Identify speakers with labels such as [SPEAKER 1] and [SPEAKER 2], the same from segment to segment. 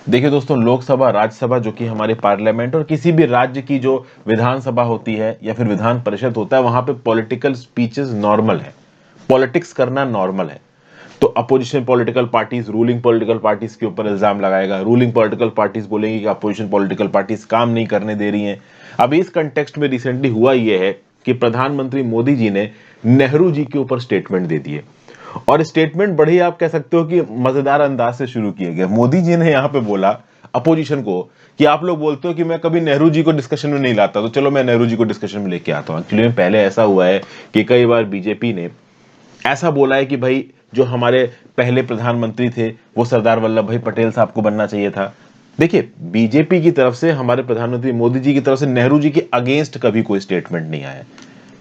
[SPEAKER 1] देखिए दोस्तों, लोकसभा, राज्यसभा जो कि हमारे पार्लियामेंट और किसी भी राज्य की जो विधानसभा होती है या फिर विधान परिषद होता है, वहां पे पॉलिटिकल स्पीचेस नॉर्मल है, पॉलिटिक्स करना नॉर्मल है। तो opposition political parties ruling political parties के ऊपर इल्जाम लगाएगा, रूलिंग पॉलिटिकल पार्टीज बोलेंगी कि अपोजिशन पॉलिटिकल पार्टीज काम नहीं करने दे रही हैं। अब इस कंटेक्स्ट में रिसेंटली हुआ यह है कि प्रधानमंत्री मोदी जी ने नेहरू जी के ऊपर स्टेटमेंट दे दिए, और स्टेटमेंट बड़े ही आप कह सकते हो कि मजेदार अंदाज से शुरू किए गए। मोदी जी ने यहां पे बोला अपोजिशन को कि आप लोग बोलते हो कि मैं कभी नेहरू जी को डिस्कशन में नहीं लाता, तो चलो मैं नेहरू जी को डिस्कशन में लेके आता हूं। एक्चुअली में पहले ऐसा हुआ है कि कई बार बीजेपी ने ऐसा बोला है कि भाई जो हमारे पहले प्रधानमंत्री थे वो सरदार वल्लभ भाई पटेल साहब को बनना चाहिए था। देखिए, बीजेपी की तरफ से हमारे प्रधानमंत्री मोदी जी की तरफ से नेहरू जी के अगेंस्ट कभी कोई स्टेटमेंट नहीं आया,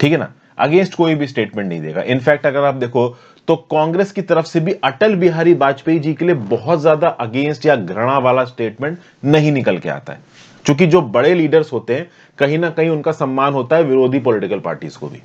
[SPEAKER 1] ठीक है ना। अगेंस्ट कोई भी स्टेटमेंट नहीं देगा। इनफैक्ट अगर आप देखो तो कांग्रेस की तरफ से भी अटल बिहारी वाजपेयी जी के लिए बहुत ज्यादा अगेंस्ट या घृणा वाला स्टेटमेंट नहीं निकल के आता है, क्योंकि जो बड़े लीडर्स होते हैं कहीं ना कहीं उनका सम्मान होता है विरोधी पॉलिटिकल पार्टीज को भी।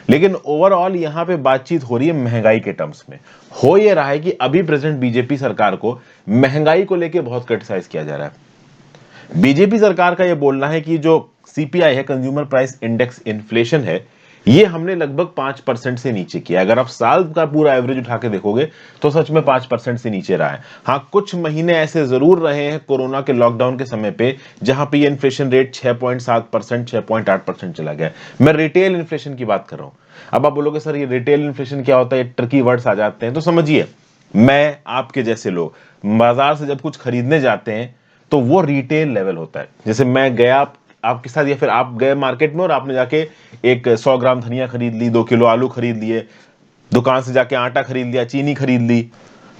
[SPEAKER 1] लेकिन ओवरऑल यहां पे बातचीत हो रही है महंगाई के टर्म्स में। हो यह रहा है कि अभी प्रेजेंट बीजेपी सरकार को महंगाई को लेकर बहुत क्रिटिसाइज किया जा रहा है। बीजेपी सरकार का यह बोलना है कि जो सीपीआई है, कंज्यूमर प्राइस इंडेक्स इन्फ्लेशन है, ये हमने लगभग 5% से नीचे किया। अगर आप साल का पूरा एवरेज उठा के देखोगे तो सच में 5% से नीचे रहा है। हाँ, कुछ महीने ऐसे जरूर रहे हैं कोरोना के लॉकडाउन के समय पे जहां पे ये इन्फ्लेशन रेट 6.7%, 6.8% चला गया। मैं रिटेल इन्फ्लेशन की बात कर रहा हूं। अब आप बोलोगे सर ये रिटेल इन्फ्लेशन क्या होता है, ट्रिकी वर्ड्स आ जाते हैं, तो समझिए, मैं आपके जैसे लोग बाजार से जब कुछ खरीदने जाते हैं तो वो रिटेल लेवल होता है। जैसे मैं गया आपके साथ, या फिर आप गए मार्केट में और आपने जाके एक 100 ग्राम धनिया खरीद ली, 2 किलो आलू खरीद लिए, दुकान से जाके आटा खरीद लिया, चीनी खरीद ली।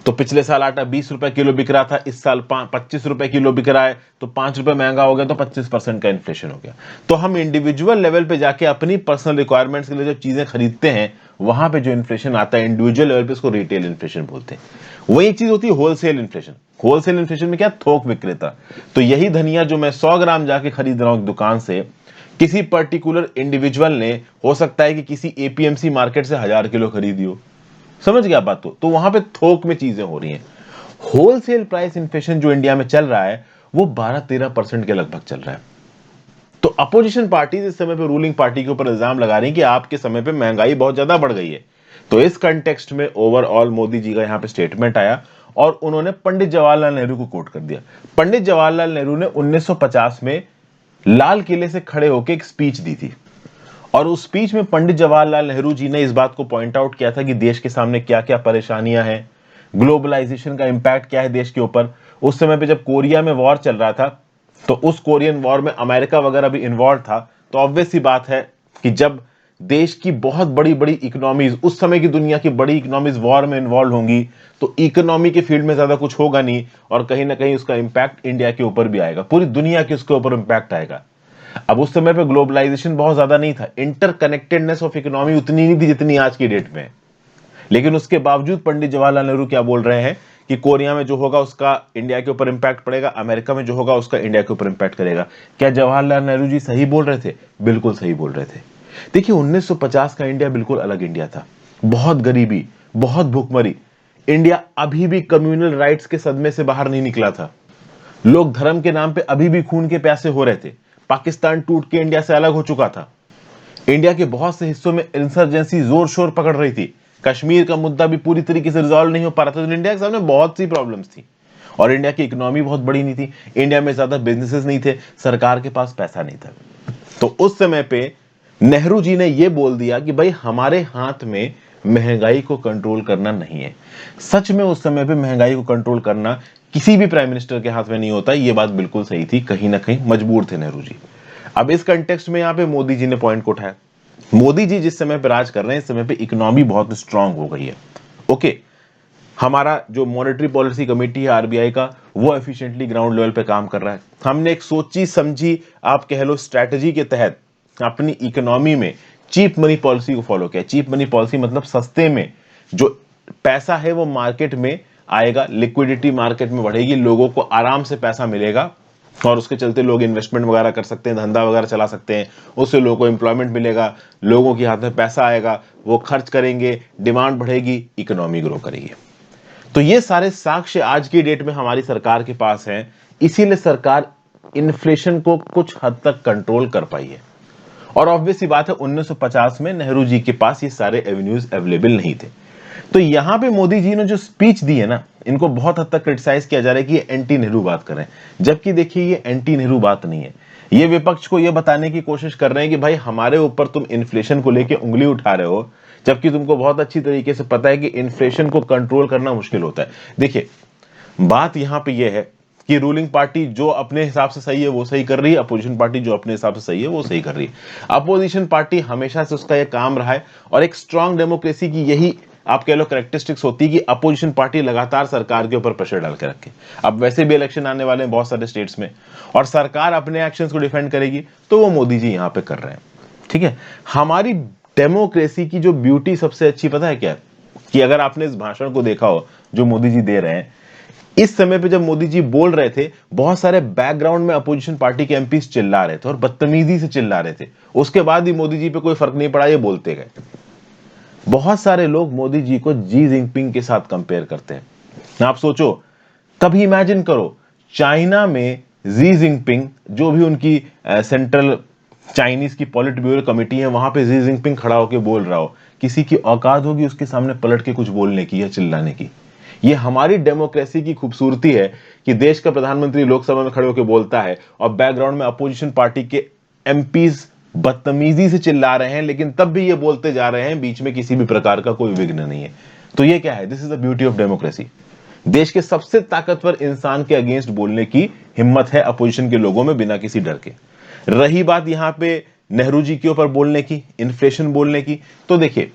[SPEAKER 1] तो पिछले साल आटा 20 रुपए किलो बिक रहा था, इस साल 25 रुपए किलो बिक रहा है, तो 5 रुपए महंगा हो गया, तो 25% का इन्फ्लेशन हो गया। तो हम इंडिविजुअल लेवल पे जाके अपनी पर्सनल रिक्वायरमेंट्स के लिए जो चीजें खरीदते हैं, वहां पे जो इन्फ्लेशन आता है इंडिविजुअल लेवल पे, उसको रिटेल इन्फ्लेशन बोलते हैं। वही चीज होती है होलसेल इन्फ्लेशन। होलसेल इन्फ्लेशन में क्या, थोक विक्रेता। तो यही धनिया जो मैं 100 ग्राम जाके खरीद रहा हूं दुकान से, किसी पर्टिकुलर इंडिविजुअल ने हो सकता है कि किसी एपीएमसी मार्केट से 1000 किलो खरीदी हो। समझ गया बात। तो वहां पे थोक में चीजें हो रही हैं। होलसेल प्राइस इन्फ्लेशन जो इंडिया में चल रहा है वो 12-13% के लगभग चल रहा है। तो अपोजिशन पार्टी इस समय पे रूलिंग पार्टी के ऊपर इल्जाम लगा रही है कि आपके समय पे महंगाई बहुत ज्यादा बढ़ गई है। तो इस कंटेक्स्ट में ओवरऑल मोदी जी का यहां पे स्टेटमेंट आया और उन्होंने पंडित जवाहरलाल नेहरू को कोट कर दिया। पंडित जवाहरलाल नेहरू ने 1950 में लाल किले से खड़े होकर एक स्पीच दी थी, और उस स्पीच में पंडित जवाहरलाल नेहरू जी ने इस बात को पॉइंट आउट किया था कि देश के सामने क्या क्या परेशानियां हैं, ग्लोबलाइजेशन का इंपैक्ट क्या है देश के ऊपर। उस समय पे जब कोरिया में वॉर चल रहा था, तो उस कोरियन वॉर में अमेरिका वगैरह भी इन्वॉल्व था। तो ऑब्वियस सी बात है कि जब देश की बहुत बड़ी बड़ी इकोनॉमीज, उस समय की दुनिया की बड़ी इकोनॉमीज वॉर में इन्वॉल्व होंगी, तो इकोनॉमी के फील्ड में ज्यादा कुछ होगा नहीं, और कहीं ना कहीं उसका इंपैक्ट इंडिया के ऊपर भी आएगा, पूरी दुनिया के उसके ऊपर इंपैक्ट आएगा। अब उस समय पे ग्लोबलाइजेशन बहुत ज्यादा नहीं था, इंटरकनेक्टेडनेस ऑफ इकोनॉमी उतनी नहीं थी जितनी आज की डेट में है। लेकिन उसके बावजूद पंडित जवाहरलाल नेहरू क्या बोल रहे हैं कि कोरिया में जो होगा उसका इंडिया के ऊपर इंपैक्ट पड़ेगा, अमेरिका में जो होगा उसका इंडिया के ऊपर इंपैक्ट करेगा। क्या जवाहरलाल नेहरू जी सही बोल रहे थे? बिल्कुल सही बोल रहे थे। देखिए, 1950 का इंडिया बिल्कुल अलग इंडिया था। बहुत गरीबी, बहुत भूखमरी। इंडिया अभी भी कम्युनल राइट्स के सदमे से बाहर नहीं निकला था। लोग धर्म के नाम पे अभी भी खून के प्यासे हो रहे थे। पाकिस्तान टूट के इंडिया से अलग हो चुका था। इंडिया के बहुत से हिस्सों में इंसर्जेंसी जोर शोर पकड़ रही थी। कश्मीर का मुद्दा भी पूरी तरीके से रिजॉल्व नहीं हो पा रहा था। तो इंडिया के सामने बहुत सी प्रॉब्लम्स थी, और इंडिया की इकोनॉमी बहुत बड़ी नहीं थी, इंडिया में ज्यादा बिजनेसेस नहीं थे, सरकार के पास पैसा नहीं था। तो उस समय पे नेहरू जी ने यह बोल दिया कि भाई हमारे हाथ में महंगाई को कंट्रोल करना नहीं है। सच में उस समय पे महंगाई को कंट्रोल करना किसी भी प्राइम मिनिस्टर के हाथ में नहीं होता। यह बात बिल्कुल सही थी, कहीं ना कहीं मजबूर थे नेहरू जी। अब इस कंटेक्स्ट में यहां पे मोदी जी ने पॉइंट को उठाया। मोदी जी जिस समय पे राज कर रहे हैं, इस समय पे इकोनॉमी बहुत स्ट्रांग हो गई है। ओके, हमारा जो मॉनेटरी पॉलिसी कमेटी है आरबीआई का, वो एफिशिएंटली ग्राउंड लेवल पे काम कर रहा है। हमने एक सोची समझी, आप कह लो स्ट्रैटेजी के तहत अपनी इकोनॉमी में चीप मनी पॉलिसी को फॉलो किया। चीप मनी पॉलिसी मतलब सस्ते में जो पैसा है वो मार्केट में आएगा, लिक्विडिटी मार्केट में बढ़ेगी, लोगों को आराम से पैसा मिलेगा, और उसके चलते लोग इन्वेस्टमेंट वगैरह कर सकते हैं, धंधा वगैरह चला सकते हैं, उससे लोगों को एम्प्लॉयमेंट मिलेगा, लोगों के हाथ में पैसा आएगा, वो खर्च करेंगे, डिमांड बढ़ेगी, इकोनॉमी ग्रो करेगी। तो ये सारे साक्ष्य आज की डेट में हमारी सरकार के पास हैं, इसीलिए सरकार इन्फ्लेशन को कुछ हद तक कंट्रोल कर पाई है। और ऑब्वियस सी बात है 1950 में नेहरू जी के पास ये सारे एवेन्यूज अवेलेबल नहीं थे। तो यहां पे मोदी जी ने जो स्पीच दी है ना, इनको बहुत हद तक क्रिटिसाइज किया जा रहा है कि ये एंटी नेहरू बात कर रहे हैं, जबकि देखिए ये एंटी नेहरू बात नहीं है। ये विपक्ष को ये बताने की कोशिश कर रहे हैं कि भाई हमारे ऊपर तुम इन्फ्लेशन को लेकर उंगली उठा रहे हो, जबकि तुमको बहुत अच्छी तरीके से पता है कि इन्फ्लेशन को कंट्रोल करना मुश्किल होता है। देखिए बात यहां पे यह है कि रूलिंग पार्टी जो अपने हिसाब से सही है वो सही कर रही है, अपोजिशन पार्टी जो अपने हिसाब से सही है वो सही कर रही है। अपोजिशन पार्टी हमेशा से उसका यह काम रहा है, और एक स्ट्रांग डेमोक्रेसी की यही आप कह लो कैरेक्टरिस्टिक्स होती है कि अपोजिशन पार्टी लगातार सरकार के ऊपर प्रेशर डाल के रखे। अब वैसे भी इलेक्शन आने वाले हैं बहुत सारे स्टेट्स में, और सरकार अपने एक्शंस को डिफेंड करेगी, तो वो मोदी जी यहां पे कर रहे हैं। ठीक है, हमारी डेमोक्रेसी की जो ब्यूटी सबसे अच्छी पता है क्या है? कि अगर आपने इस भाषण को देखा हो जो मोदी जी दे रहे हैं, इस समय पे जब मोदी जी बोल रहे थे, बहुत सारे बैकग्राउंड में अपोजिशन पार्टी के एमपीज चिल्ला रहे थे और बदतमीजी से चिल्ला रहे थे। उसके बाद भी मोदी जी पे कोई फर्क नहीं पड़ा, ये बोलते गए। बहुत सारे लोग मोदी जी को जी जिनपिंग के साथ कंपेयर करते हैं। आप सोचो, कभी इमेजिन करो चाइना में जी जिनपिंग, जो भी उनकी सेंट्रल चाइनीज की पॉलिट ब्यूरो कमेटी है, वहां पे जी जिनपिंग खड़ा होकर बोल रहा हो, किसी की औकात होगी उसके सामने पलट के कुछ बोलने की या चिल्लाने की? ये हमारी डेमोक्रेसी की खूबसूरती है कि देश का प्रधानमंत्री लोकसभा में खड़े होकर बोलता है और बैकग्राउंड में अपोजिशन पार्टी के एमपीज बदतमीजी से चिल्ला रहे हैं, लेकिन तब भी ये बोलते जा रहे हैं, बीच में किसी भी प्रकार का कोई विघ्न नहीं है। तो ये क्या है? This is the beauty of democracy. देश के सबसे ताकतवर इंसान के अगेंस्ट बोलने की हिम्मत है अपोजिशन के लोगों में, बिना किसी डर के। रही बात यहां पे नेहरू जी के ऊपर बोलने की, इन्फ्लेशन बोलने की, तो देखिए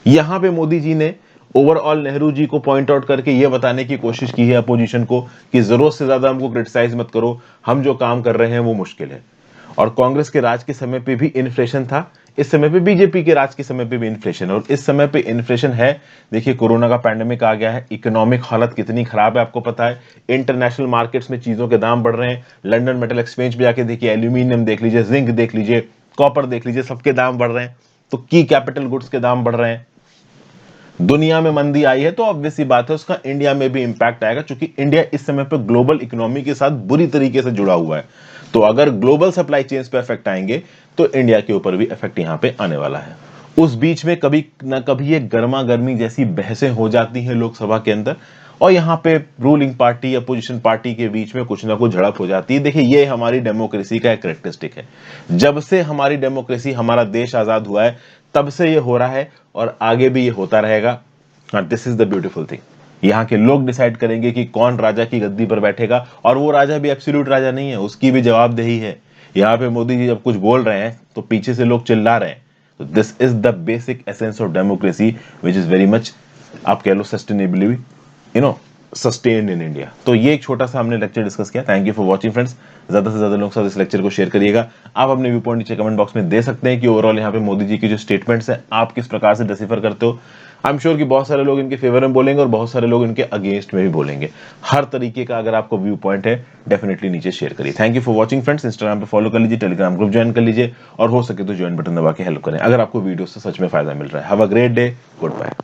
[SPEAKER 1] यहां पे मोदी जी ने ओवरऑल नेहरू जी को पॉइंट आउट करके यह बताने की कोशिश की है अपोजिशन को कि जरूरत से ज्यादा हमको क्रिटिसाइज मत करो, हम जो काम कर रहे हैं वो मुश्किल है। और कांग्रेस के राज के समय पे भी इन्फ्लेशन था, इस समय पे बीजेपी के राज के समय पे भी इन्फ्लेशन, और इस समय पे इन्फ्लेशन है। देखिए कोरोना का पैंडेमिक आ गया है, इकोनॉमिक हालत कितनी खराब है आपको पता है। इंटरनेशनल मार्केट्स में चीजों के दाम बढ़ रहे हैं। लंदन मेटल एक्सचेंज पे जाके देखिए, एल्यूमिनियम देख लीजिए, जिंक देख लीजिए, कॉपर देख लीजिए, सबके दाम बढ़ रहे हैं। तो की कैपिटल गुड्स के दाम बढ़ रहे हैं। दुनिया में मंदी आई है तो ऑब्वियस सी बात है उसका इंडिया में भी इंपैक्ट आएगा, क्योंकि इंडिया इस समय पे ग्लोबल इकोनॉमी के साथ बुरी तरीके से जुड़ा हुआ है। तो अगर ग्लोबल सप्लाई चेन्स पे इफेक्ट आएंगे तो इंडिया के ऊपर भी इफेक्ट यहां पे आने वाला है। उस बीच में कभी ना कभी ये गर्मा गर्मी जैसी बहसें हो जाती हैं लोकसभा के अंदर, और यहां पे रूलिंग पार्टी अपोजिशन पार्टी के बीच में कुछ ना कुछ झड़प हो जाती है। देखिए ये हमारी डेमोक्रेसी का एक कैरेक्टरिस्टिक है। जब से हमारी डेमोक्रेसी, हमारा देश आजाद हुआ है, तब से ये हो रहा है और आगे भी ये होता रहेगा। This is the beautiful thing. यहाँ के लोग डिसाइड करेंगे कि कौन राजा की गद्दी पर बैठेगा, और वो राजा भी एब्सोल्यूट राजा नहीं है, उसकी भी जवाबदेही है। यहाँ पे मोदी जी जब कुछ बोल रहे हैं तो पीछे से लोग चिल्ला रहे हैं। तो this is the basic essence of democracy which is very much, आप कह लो, सस्टेनेबली सस्टेन्ड इन इंडिया। तो ये एक छोटा सा हमने लेक्चर डिस्कस किया। Thank you for watching friends. ज्यादा से ज्यादा लोग साथ इस लेक्चर को शेयर करिएगा। आप अपने व्यू पॉइंट नीचे कमेंट बॉक्स में दे सकते हैं कि ओवरऑल यहाँ पे मोदी जी की जो स्टेटमेंट्स है आप किस प्रकार से डिसिफर करते हो। आई एम श्योर कि बहुत सारे लोग इनके फेवर में बोलेंगे और बहुत सारे लोग इनके अगेंस्ट में भी बोलेंगे। हर तरीके का अगर आपको व्यू पॉइंट है डेफिनेटली नीचे शेयर करिए। Thank you for watching friends. Instagram पे फॉलो कर लीजिए, टेलीग्राम ग्रुप ज्वाइन कर लीजिए, और हो सके तो ज्वाइन बटन दबा के हेल्प करें अगर आपको वीडियो से सच में फायदा मिल रहा है। Have a great day, good bye.